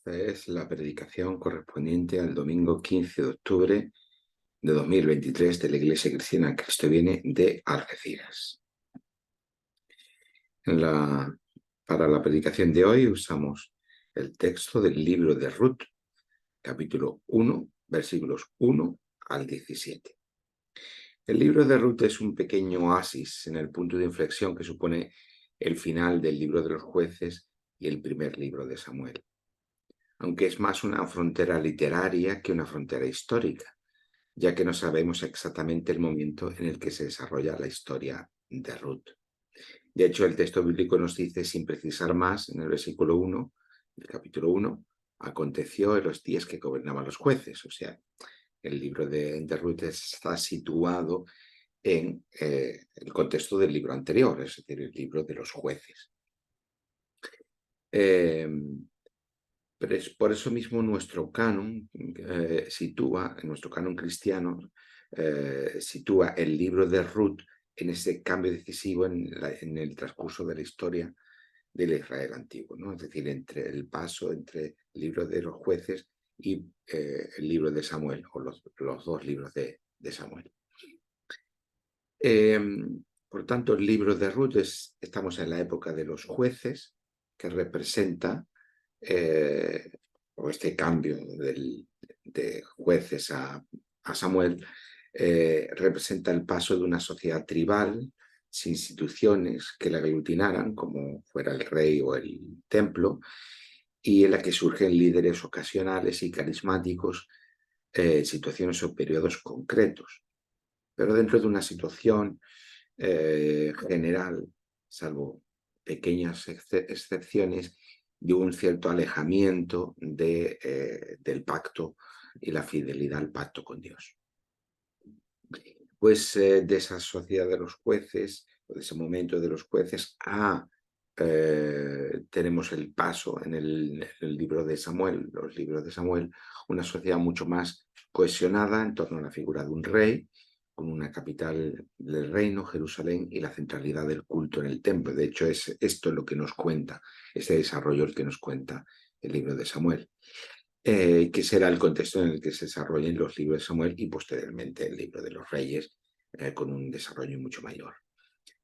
Esta es la predicación correspondiente al domingo 15 de octubre de 2023 de la Iglesia Cristiana Cristo Viene de Algeciras. Para la predicación de hoy usamos el texto del libro de Ruth, capítulo 1, versículos 1 al 17. El libro de Ruth es un pequeño oasis en el punto de inflexión que supone el final del libro de los jueces y el primer libro de Samuel, aunque es más una frontera literaria que una frontera histórica, ya que no sabemos exactamente el momento en el que se desarrolla la historia de Ruth. De hecho, el texto bíblico nos dice, sin precisar más, en el versículo 1 del capítulo 1, aconteció en los días que gobernaban los jueces. O sea, el libro de Ruth está situado en el contexto del libro anterior, es decir, el libro de los jueces. Por eso mismo nuestro canon nuestro canon cristiano, sitúa el libro de Ruth en ese cambio decisivo en el transcurso de la historia del Israel antiguo, ¿no? Es decir, entre el paso entre el libro de los jueces y el libro de Samuel, o los dos libros de Samuel. Por tanto, el libro de Ruth estamos en la época de los jueces, que representa o este cambio de jueces a Samuel, representa el paso de una sociedad tribal, sin instituciones que la aglutinaran, como fuera el rey o el templo, y en la que surgen líderes ocasionales y carismáticos, situaciones o periodos concretos. Pero dentro de una situación general, salvo pequeñas excepciones, de un cierto alejamiento del pacto y la fidelidad al pacto con Dios. Pues de esa sociedad de los jueces, o de ese momento de los jueces, tenemos el paso en el libro de Samuel, los libros de Samuel, una sociedad mucho más cohesionada en torno a la figura de un rey, con una capital del reino, Jerusalén, y la centralidad del culto en el templo. De hecho, es esto lo que nos cuenta, este desarrollo el que nos cuenta el libro de Samuel, que será el contexto en el que se desarrollen los libros de Samuel y posteriormente el libro de los reyes, con un desarrollo mucho mayor,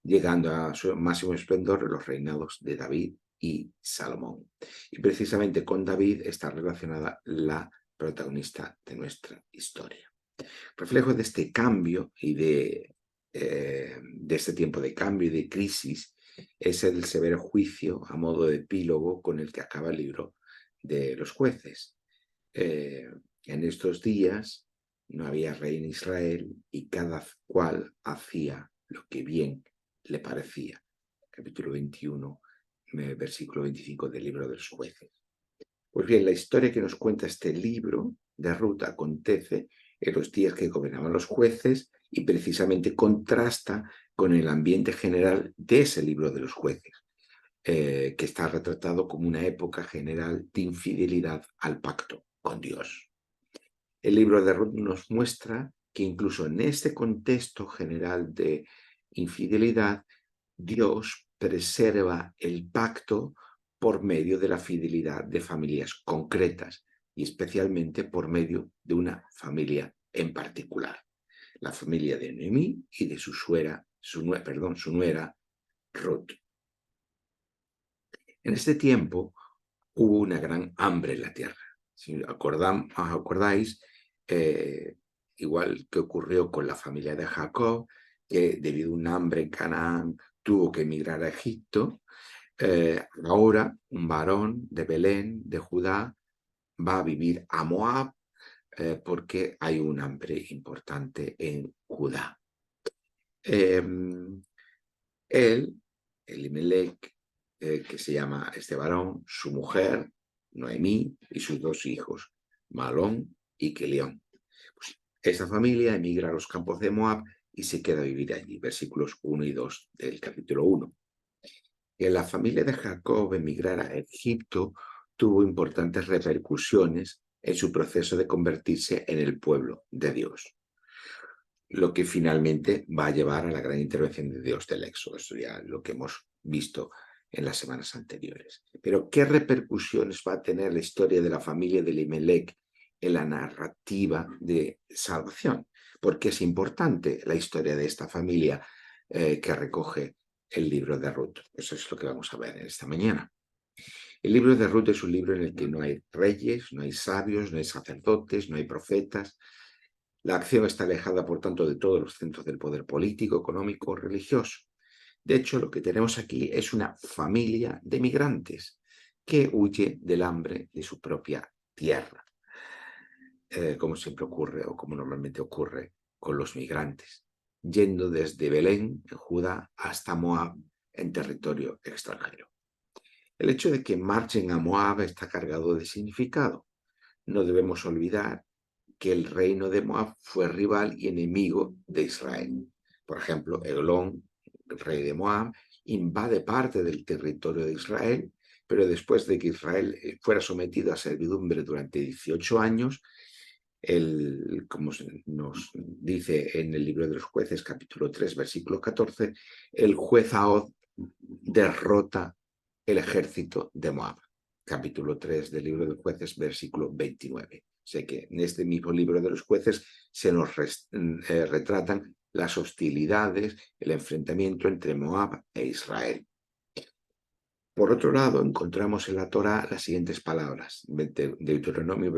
llegando a su máximo esplendor los reinados de David y Salomón. Y precisamente con David está relacionada la protagonista de nuestra historia. Reflejo de este cambio y de este tiempo de cambio y de crisis es el severo juicio a modo de epílogo con el que acaba el libro de los jueces. En estos días no había rey en Israel y cada cual hacía lo que bien le parecía. Capítulo 21, versículo 25 del libro de los jueces. Pues bien, la historia que nos cuenta este libro de Ruth acontece en los días que gobernaban los jueces y precisamente contrasta con el ambiente general de ese libro de los jueces, que está retratado como una época general de infidelidad al pacto con Dios. El libro de Ruth nos muestra que incluso en este contexto general de infidelidad, Dios preserva el pacto por medio de la fidelidad de familias concretas y especialmente por medio de una familia en particular, la familia de Noemí y de su nuera Ruth. En este tiempo hubo una gran hambre en la tierra. Si acordáis, igual que ocurrió con la familia de Jacob, que debido a un hambre en Canaán tuvo que emigrar a Egipto, ahora un varón de Belén, de Judá, va a vivir a Moab porque hay un hambre importante en Judá. Él, Elimelech, que se llama este varón, su mujer, Noemí, y sus dos hijos, Malón y Kelión. Pues esta familia emigra a los campos de Moab y se queda a vivir allí, versículos 1 y 2 del capítulo 1. Que la familia de Jacob emigrar a Egipto tuvo importantes repercusiones en su proceso de convertirse en el pueblo de Dios, lo que finalmente va a llevar a la gran intervención de Dios del Éxodo. Esto ya lo que hemos visto en las semanas anteriores. Pero, ¿qué repercusiones va a tener la historia de la familia de Elimelec en la narrativa de salvación? Porque es importante la historia de esta familia que recoge el libro de Ruth. Eso es lo que vamos a ver en esta mañana. El libro de Ruth es un libro en el que no hay reyes, no hay sabios, no hay sacerdotes, no hay profetas. La acción está alejada, por tanto, de todos los centros del poder político, económico o religioso. De hecho, lo que tenemos aquí es una familia de migrantes que huye del hambre de su propia tierra, como siempre ocurre o como normalmente ocurre con los migrantes, yendo desde Belén, en Judá, hasta Moab, en territorio extranjero. El hecho de que marchen a Moab está cargado de significado. No debemos olvidar que el reino de Moab fue rival y enemigo de Israel. Por ejemplo, Eglón, el rey de Moab, invade parte del territorio de Israel, pero después de que Israel fuera sometido a servidumbre durante 18 años, como nos dice en el libro de los jueces, capítulo 3, versículo 14, el juez Ahod derrota el ejército de Moab. Capítulo 3 del libro de los jueces, versículo 29. Sé que en este mismo libro de los jueces se nos retratan las hostilidades, el enfrentamiento entre Moab e Israel. Por otro lado, encontramos en la Torá las siguientes palabras, Deuteronomio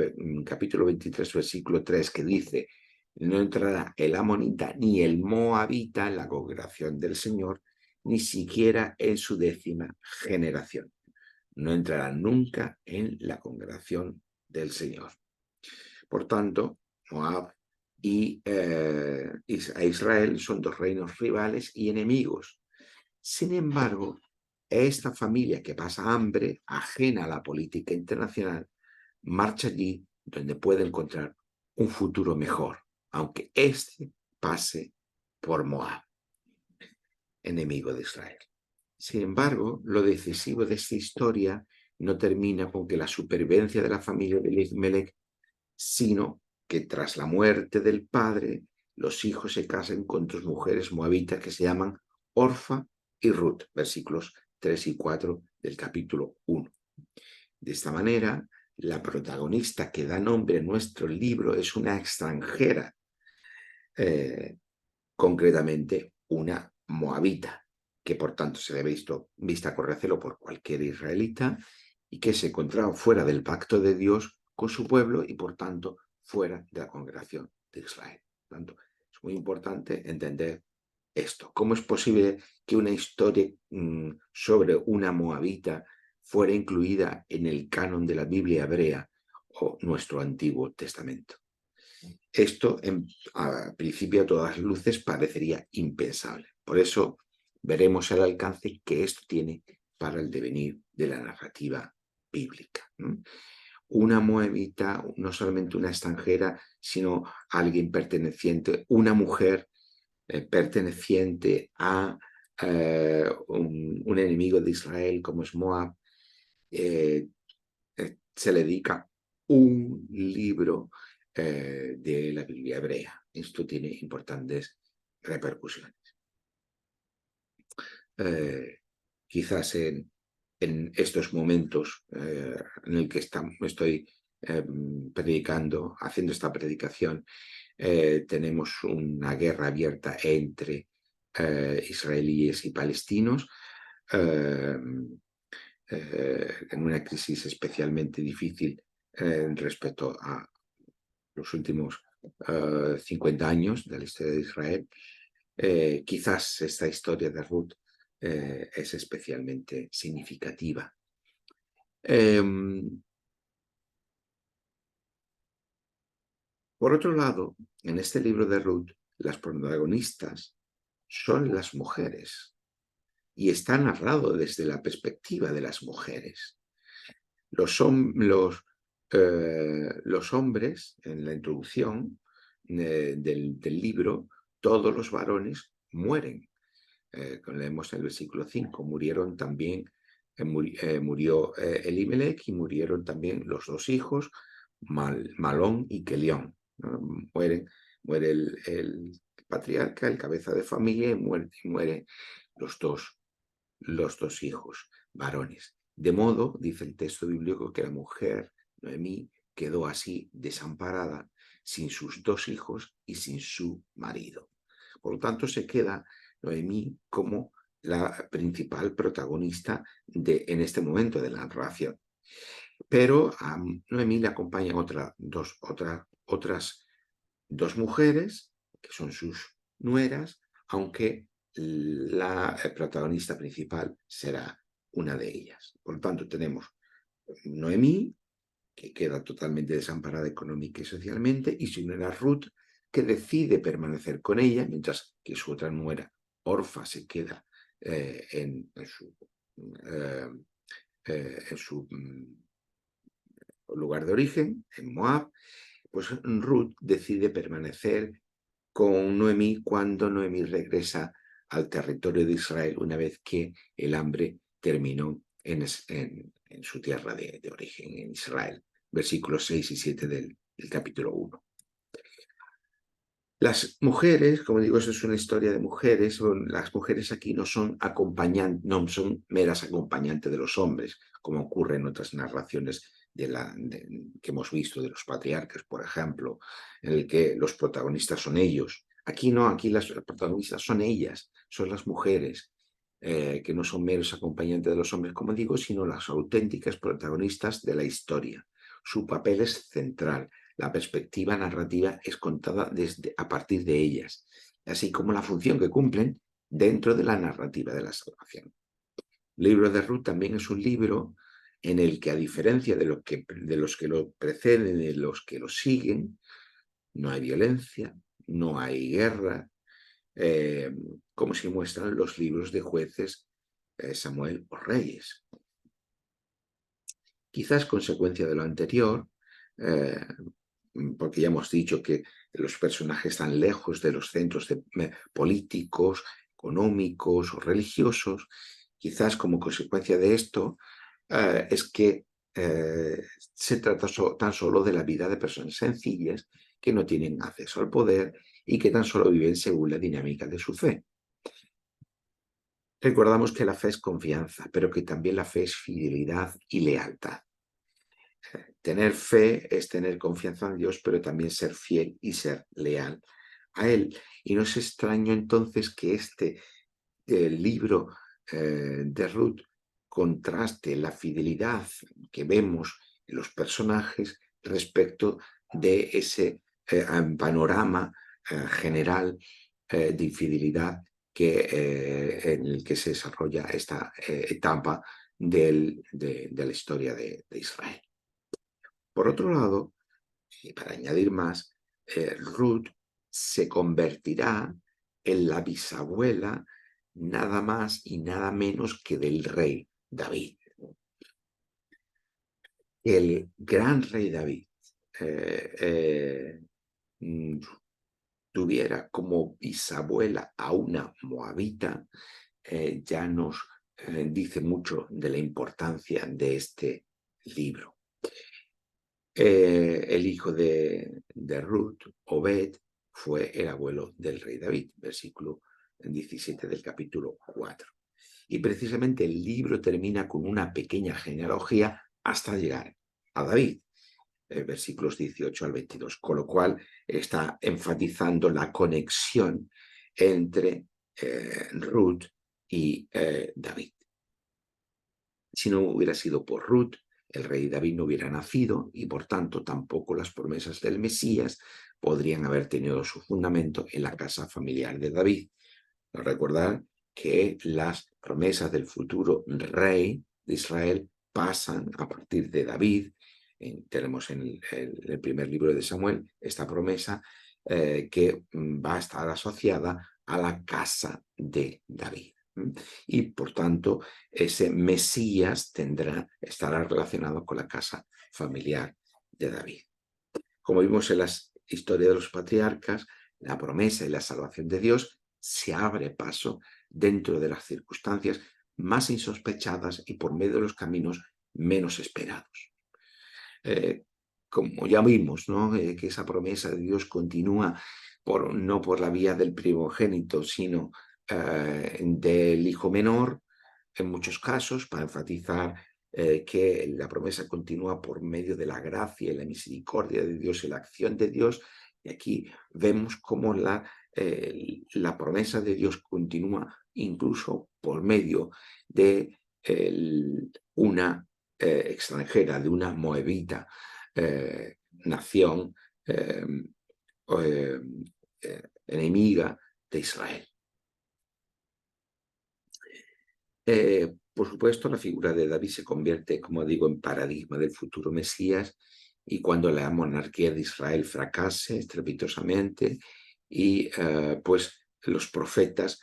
capítulo 23, versículo 3, que dice: no entrará el amonita ni el moabita en la congregación del Señor, ni siquiera en su 10ª generación. No entrarán nunca en la congregación del Señor. Por tanto, Moab y Israel son dos reinos rivales y enemigos. Sin embargo, esta familia que pasa hambre, ajena a la política internacional, marcha allí donde puede encontrar un futuro mejor, aunque éste pase por Moab, enemigo de Israel. Sin embargo, lo decisivo de esta historia no termina con que la supervivencia de la familia de Elimelec, sino que tras la muerte del padre, los hijos se casan con dos mujeres moabitas que se llaman Orfa y Ruth, versículos 3 y 4 del capítulo 1. De esta manera, la protagonista que da nombre a nuestro libro es una extranjera, concretamente una moabita, que por tanto se debe vista con recelo por cualquier israelita y que se encontraba fuera del pacto de Dios con su pueblo y por tanto fuera de la congregación de Israel. Por tanto, es muy importante entender esto. ¿Cómo es posible que una historia sobre una moabita fuera incluida en el canon de la Biblia hebrea o nuestro Antiguo Testamento? Esto, a principio, a todas luces, parecería impensable. Por eso veremos el alcance que esto tiene para el devenir de la narrativa bíblica. Una moabita, no solamente una extranjera, sino alguien perteneciente, una mujer perteneciente a un enemigo de Israel como es Moab, se le dedica un libro de la Biblia hebrea. Esto tiene importantes repercusiones. Quizás en estos momentos en el que estoy predicando, haciendo esta predicación, tenemos una guerra abierta entre israelíes y palestinos, en una crisis especialmente difícil respecto a los últimos 50 años de la historia de Israel. Quizás esta historia de Ruth es especialmente significativa. Por otro lado, en este libro de Ruth, las protagonistas son las mujeres y está narrado desde la perspectiva de las mujeres. Los hombres, en la introducción del libro, todos los varones mueren. Como leemos en el versículo 5, murieron también, murió Elimelec y murieron también los dos hijos, Malón y Kelión. Muere el patriarca, el cabeza de familia, y mueren los dos los 2 hijos varones. De modo, dice el texto bíblico, que la mujer, Noemí, quedó así desamparada, sin sus 2 hijos y sin su marido. Por lo tanto, se queda Noemí como la principal protagonista en este momento de la narración. Pero a Noemí le acompañan otras 2 mujeres, que son sus nueras, aunque la protagonista principal será una de ellas. Por lo tanto, tenemos Noemí, que queda totalmente desamparada económica y socialmente, y su nuera Ruth, que decide permanecer con ella, mientras que su otra nuera, Orfa, se queda en su lugar de origen, en Moab. Pues Ruth decide permanecer con Noemí cuando Noemí regresa al territorio de Israel una vez que el hambre terminó en su tierra de origen, en Israel. Versículos 6 y 7 del capítulo 1. Las mujeres, como digo, eso es una historia de mujeres. Las mujeres aquí no son meras acompañantes de los hombres, como ocurre en otras narraciones que hemos visto de los patriarcas, por ejemplo, en el que los protagonistas son ellos. Aquí no, aquí las protagonistas son ellas, son las mujeres, que no son meros acompañantes de los hombres, como digo, sino las auténticas protagonistas de la historia. Su papel es central. La perspectiva narrativa es contada a partir de ellas, así como la función que cumplen dentro de la narrativa de la salvación. El libro de Ruth también es un libro en el que, a diferencia de los que lo preceden y de los que lo siguen, no hay violencia, no hay guerra, como se muestran los libros de Jueces, Samuel o Reyes. Quizás consecuencia de lo anterior, porque ya hemos dicho que los personajes están lejos de los centros políticos, económicos o religiosos. Quizás como consecuencia de esto es que se trata tan solo de la vida de personas sencillas que no tienen acceso al poder y que tan solo viven según la dinámica de su fe. Recordamos que la fe es confianza, pero que también la fe es fidelidad y lealtad. Tener fe es tener confianza en Dios, pero también ser fiel y ser leal a Él. Y no es extraño entonces que este libro de Ruth contraste la fidelidad que vemos en los personajes respecto de ese panorama general de infidelidad en el que se desarrolla esta etapa de la historia de Israel. Por otro lado, y para añadir más, Ruth se convertirá en la bisabuela nada más y nada menos que del rey David. El gran rey David tuviera como bisabuela a una moabita, ya nos dice mucho de la importancia de este libro. El hijo de Ruth, Obed, fue el abuelo del rey David, versículo 17 del capítulo 4. Y precisamente el libro termina con una pequeña genealogía hasta llegar a David, versículos 18 al 22, con lo cual está enfatizando la conexión entre Ruth y David. Si no hubiera sido por Ruth, el rey David no hubiera nacido y por tanto tampoco las promesas del Mesías podrían haber tenido su fundamento en la casa familiar de David. Recordar que las promesas del futuro rey de Israel pasan a partir de David. Tenemos en el primer libro de Samuel esta promesa que va a estar asociada a la casa de David. Y por tanto, ese Mesías estará relacionado con la casa familiar de David. Como vimos en las historias de los patriarcas, la promesa y la salvación de Dios se abre paso dentro de las circunstancias más insospechadas y por medio de los caminos menos esperados. Como ya vimos, ¿no? Que esa promesa de Dios continúa no por la vía del primogénito, sino del hijo menor, en muchos casos para enfatizar que la promesa continúa por medio de la gracia y la misericordia de Dios y la acción de Dios. Y aquí vemos cómo la promesa de Dios continúa incluso por medio de una extranjera, de una moabita nación enemiga de Israel. Por supuesto, la figura de David se convierte, como digo, en paradigma del futuro Mesías, y cuando la monarquía de Israel fracase estrepitosamente y pues los profetas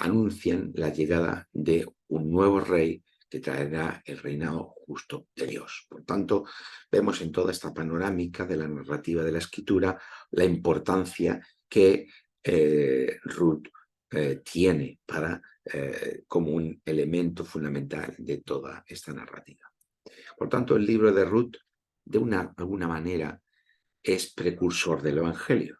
anuncian la llegada de un nuevo rey que traerá el reinado justo de Dios. Por tanto, vemos en toda esta panorámica de la narrativa de la Escritura la importancia que Ruth tiene para como un elemento fundamental de toda esta narrativa. Por tanto, el libro de Ruth, de alguna manera, es precursor del Evangelio.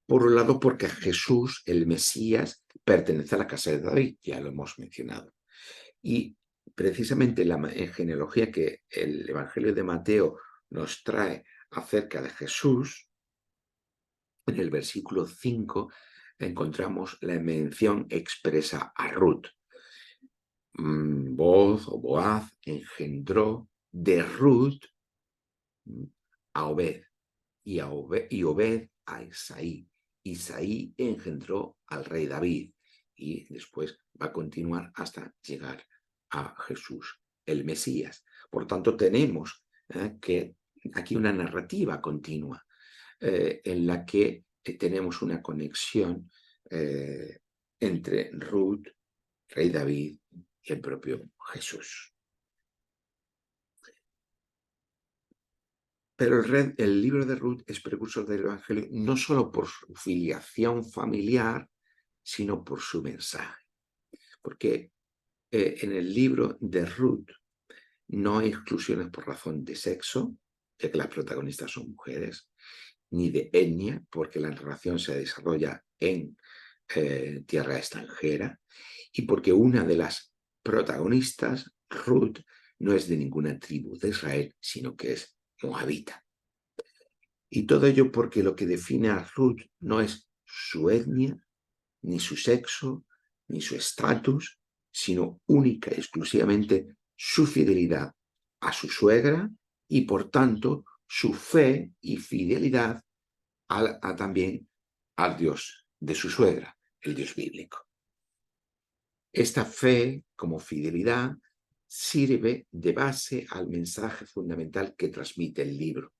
Por un lado, porque Jesús, el Mesías, pertenece a la casa de David, ya lo hemos mencionado. Y precisamente la genealogía que el Evangelio de Mateo nos trae acerca de Jesús, en el versículo 5 encontramos la mención expresa a Ruth. Boaz o Boaz engendró de Ruth a Obed y Obed a Isaí. Isaí engendró al rey David y después va a continuar hasta llegar a Jesús, el Mesías. Por tanto, tenemos que aquí una narrativa continua en la que tenemos una conexión entre Ruth, rey David y el propio Jesús. Pero el libro de Ruth es precursor del Evangelio no solo por su filiación familiar, sino por su mensaje. Porque en el libro de Ruth no hay exclusiones por razón de sexo, ya que las protagonistas son mujeres, ni de etnia, porque la narración se desarrolla en tierra extranjera, y porque una de las protagonistas, Ruth, no es de ninguna tribu de Israel, sino que es moabita. Y todo ello porque lo que define a Ruth no es su etnia, ni su sexo, ni su estatus, sino única y exclusivamente su fidelidad a su suegra y, por tanto, su fe y fidelidad también al Dios de su suegra, el Dios bíblico. Esta fe, como fidelidad, sirve de base al mensaje fundamental que transmite el libro.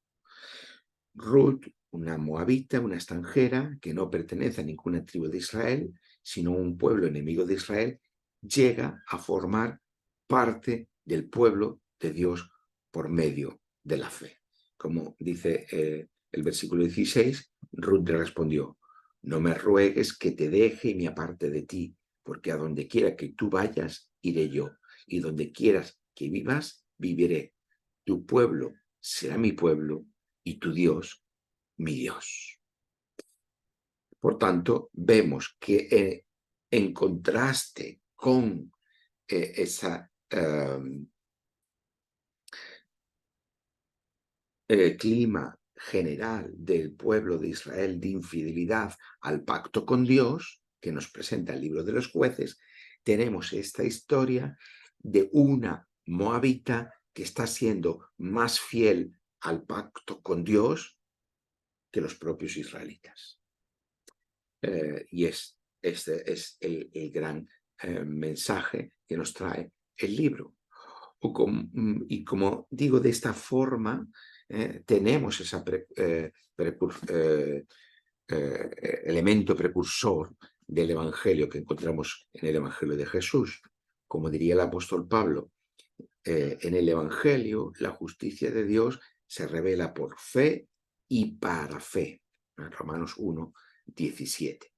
Ruth, una moabita, una extranjera que no pertenece a ninguna tribu de Israel, sino a un pueblo enemigo de Israel, llega a formar parte del pueblo de Dios por medio de la fe. Como dice el versículo 16, Ruth le respondió: no me ruegues que te deje y me aparte de ti, porque a donde quiera que tú vayas, iré yo, y donde quieras que vivas, viviré. Tu pueblo será mi pueblo, y tu Dios, mi Dios. Por tanto, vemos que en contraste con esa clima general del pueblo de Israel de infidelidad al pacto con Dios, que nos presenta el libro de los jueces, tenemos esta historia de una moabita que está siendo más fiel al pacto con Dios que los propios israelitas. Y este es el gran mensaje que nos trae el libro. Y como digo, de esta forma tenemos ese elemento precursor del Evangelio que encontramos en el Evangelio de Jesús. Como diría el apóstol Pablo, en el Evangelio la justicia de Dios se revela por fe y para fe. Romanos 1, 17.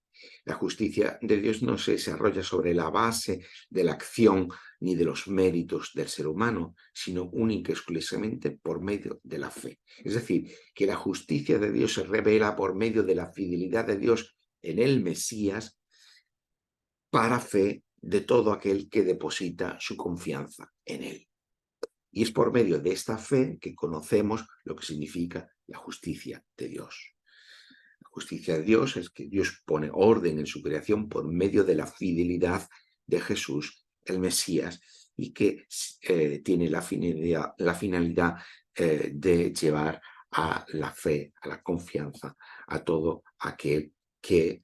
La justicia de Dios no se desarrolla sobre la base de la acción ni de los méritos del ser humano, sino única y exclusivamente por medio de la fe. Es decir, que la justicia de Dios se revela por medio de la fidelidad de Dios en el Mesías para fe de todo aquel que deposita su confianza en él. Y es por medio de esta fe que conocemos lo que significa la justicia de Dios. La justicia de Dios es que Dios pone orden en su creación por medio de la fidelidad de Jesús, el Mesías, y que tiene la finalidad de llevar a la fe, a la confianza, a todo aquel que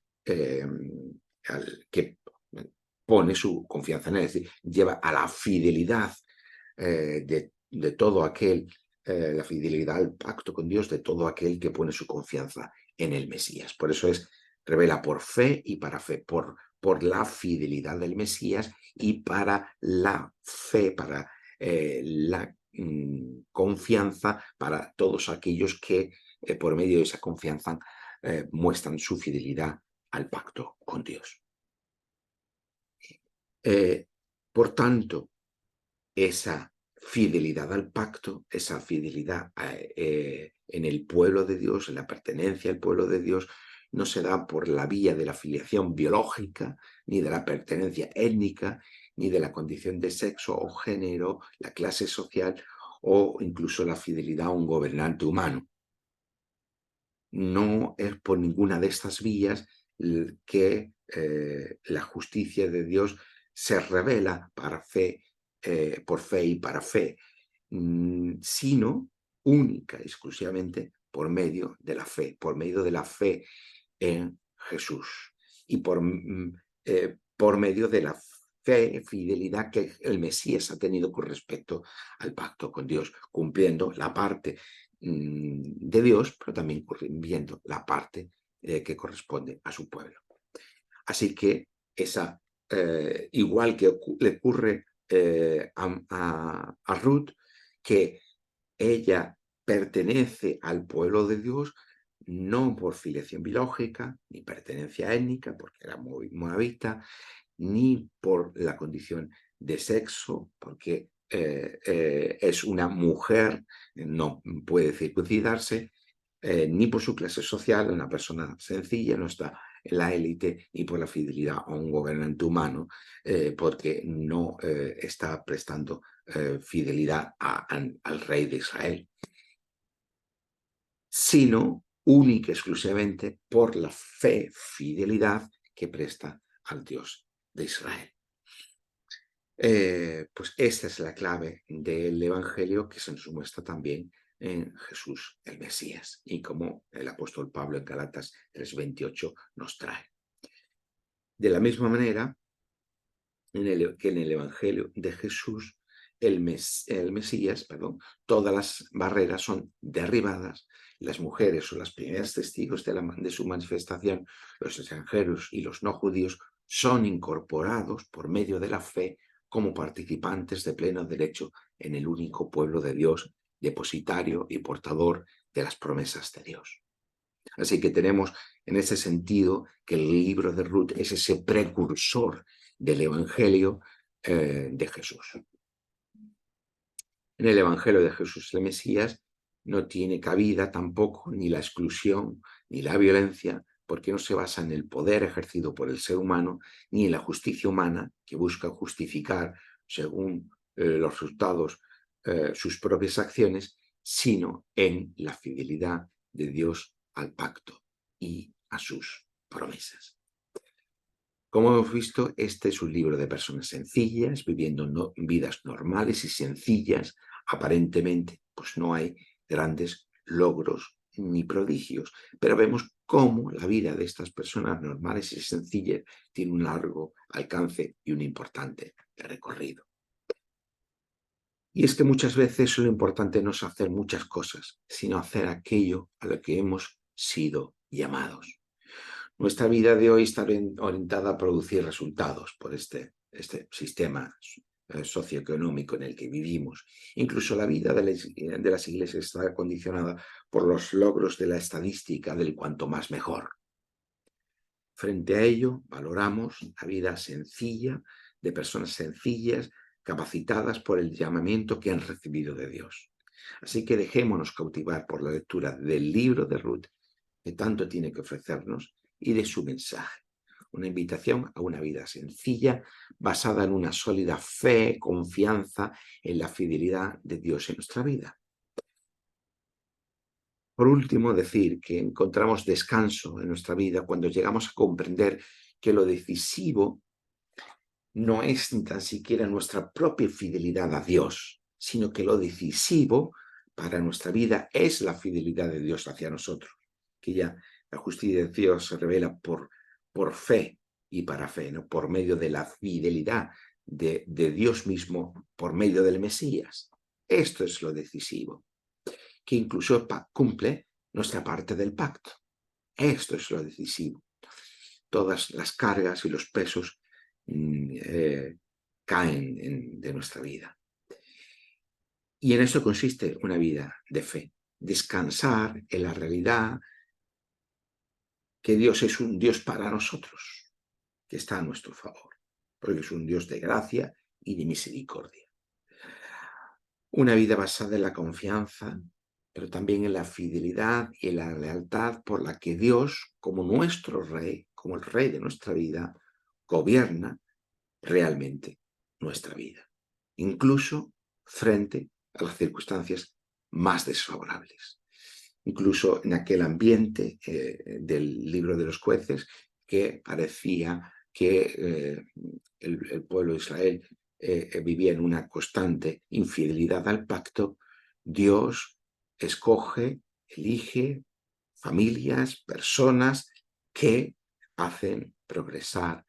pone su confianza en él, es decir, lleva a la fidelidad de todo aquel, la fidelidad al pacto con Dios de todo aquel que pone su confianza en el Mesías. Por eso revela por fe y para fe, por la fidelidad del Mesías y para la fe, para la confianza para todos aquellos que por medio de esa confianza muestran su fidelidad al pacto con Dios. Por tanto, esa fidelidad al pacto, esa fidelidad en el pueblo de Dios, en la pertenencia al pueblo de Dios, no se da por la vía de la filiación biológica, ni de la pertenencia étnica, ni de la condición de sexo o género, la clase social o incluso la fidelidad a un gobernante humano. No es por ninguna de estas vías que la justicia de Dios se revela por fe y para fe, sino única, exclusivamente por medio de la fe en Jesús y por medio de la fe, fidelidad que el Mesías ha tenido con respecto al pacto con Dios, cumpliendo la parte de Dios, pero también viendo la parte que corresponde a su pueblo. Así que igual que le ocurre a Ruth, que ella pertenece al pueblo de Dios, no por filiación biológica, ni pertenencia étnica, porque era moabita, ni por la condición de sexo, porque es una mujer, no puede circuncidarse, ni por su clase social, una persona sencilla, no está en la élite, ni por la fidelidad a un gobernante humano, porque no está prestando fidelidad al rey de Israel, sino única y exclusivamente por la fe, fidelidad que presta al Dios de Israel. Pues esta es la clave del Evangelio que se nos muestra también en Jesús el Mesías y como el apóstol Pablo en Galatas 3:28 nos trae. De la misma manera que en el Evangelio de Jesús el Mesías, todas las barreras son derribadas, las mujeres son las primeras testigos de su manifestación, los extranjeros y los no judíos son incorporados por medio de la fe como participantes de pleno derecho en el único pueblo de Dios, depositario y portador de las promesas de Dios. Así que tenemos en ese sentido que el libro de Ruth es ese precursor del Evangelio de Jesús. En el Evangelio de Jesús el Mesías no tiene cabida tampoco ni la exclusión ni la violencia, porque no se basa en el poder ejercido por el ser humano ni en la justicia humana que busca justificar según los resultados sus propias acciones, sino en la fidelidad de Dios al pacto y a sus promesas. Como hemos visto, este es un libro de personas sencillas, viviendo vidas normales y sencillas. Aparentemente, pues no hay grandes logros ni prodigios, pero vemos cómo la vida de estas personas normales y sencillas tiene un largo alcance y un importante recorrido. Y es que muchas veces lo importante no es hacer muchas cosas, sino hacer aquello a lo que hemos sido llamados. Nuestra vida de hoy está orientada a producir resultados por este sistema socioeconómico en el que vivimos. Incluso la vida de las iglesias está condicionada por los logros de la estadística del cuanto más mejor. Frente a ello, valoramos la vida sencilla de personas sencillas, capacitadas por el llamamiento que han recibido de Dios. Así que dejémonos cautivar por la lectura del libro de Ruth, que tanto tiene que ofrecernos, y de su mensaje. una invitación a una vida sencilla, basada en una sólida fe, confianza en la fidelidad de Dios en nuestra vida. Por último, decir que encontramos descanso en nuestra vida cuando llegamos a comprender que lo decisivo no es ni tan siquiera nuestra propia fidelidad a Dios, sino que lo decisivo para nuestra vida es la fidelidad de Dios hacia nosotros, que ya la justicia de Dios se revela por fe y para fe, ¿no? Por medio de la fidelidad de Dios mismo, por medio del Mesías. Esto es lo decisivo, que incluso cumple nuestra parte del pacto. Esto es lo decisivo. Todas las cargas y los pesos caen de nuestra vida. Y en esto consiste una vida de fe, descansar en la realidad que Dios es un Dios para nosotros, que está a nuestro favor, porque es un Dios de gracia y de misericordia. Una vida basada en la confianza, pero también en la fidelidad y en la lealtad por la que Dios, como nuestro Rey, como el Rey de nuestra vida, gobierna realmente nuestra vida, incluso frente a las circunstancias más desfavorables. Incluso en aquel ambiente del libro de los jueces que parecía que el pueblo de Israel vivía en una constante infidelidad al pacto, Dios escoge, elige familias, personas que hacen progresar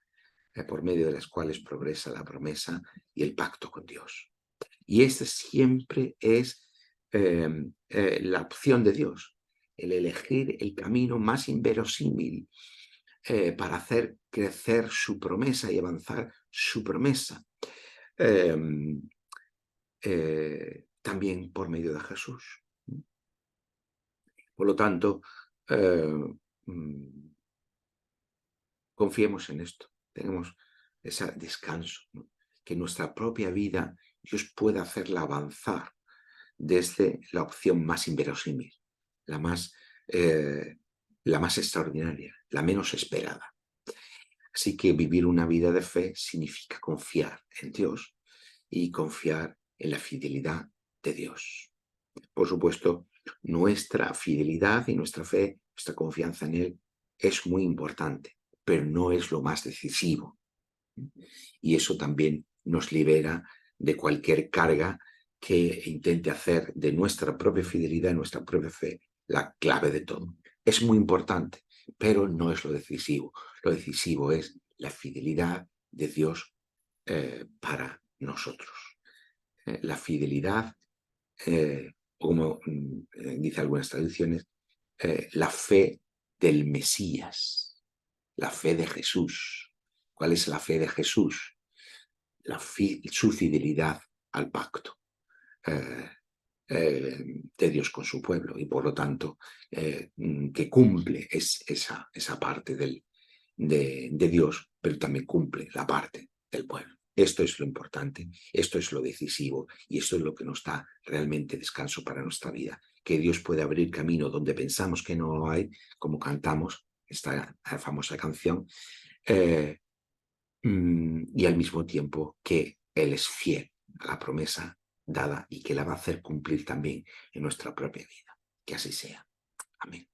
por medio de las cuales progresa la promesa y el pacto con Dios. Y esta siempre es la opción de Dios, el elegir el camino más inverosímil para hacer crecer su promesa y avanzar su promesa. También por medio de Jesús. Por lo tanto, confiemos en esto, tenemos ese descanso, ¿no? Que nuestra propia vida Dios pueda hacerla avanzar desde la opción más inverosímil, la más extraordinaria, la menos esperada. Así que vivir una vida de fe significa confiar en Dios y confiar en la fidelidad de Dios. Por supuesto, nuestra fidelidad y nuestra fe, nuestra confianza en Él es muy importante, pero no es lo más decisivo. Y eso también nos libera de cualquier carga que intente hacer de nuestra propia fidelidad, nuestra propia fe, la clave de todo. Es muy importante, pero no es lo decisivo. Lo decisivo es la fidelidad de Dios para nosotros. La fidelidad, como dice algunas traducciones, la fe del Mesías, la fe de Jesús. ¿Cuál es la fe de Jesús? Su fidelidad al pacto de Dios con su pueblo y por lo tanto que cumple esa parte de Dios, pero también cumple la parte del pueblo. Esto es lo importante, esto es lo decisivo y esto es lo que nos da realmente descanso para nuestra vida. Que Dios puede abrir camino donde pensamos que no lo hay, como cantamos esta famosa canción, y al mismo tiempo que Él es fiel a la promesa dada y que la va a hacer cumplir también en nuestra propia vida. Que así sea. Amén.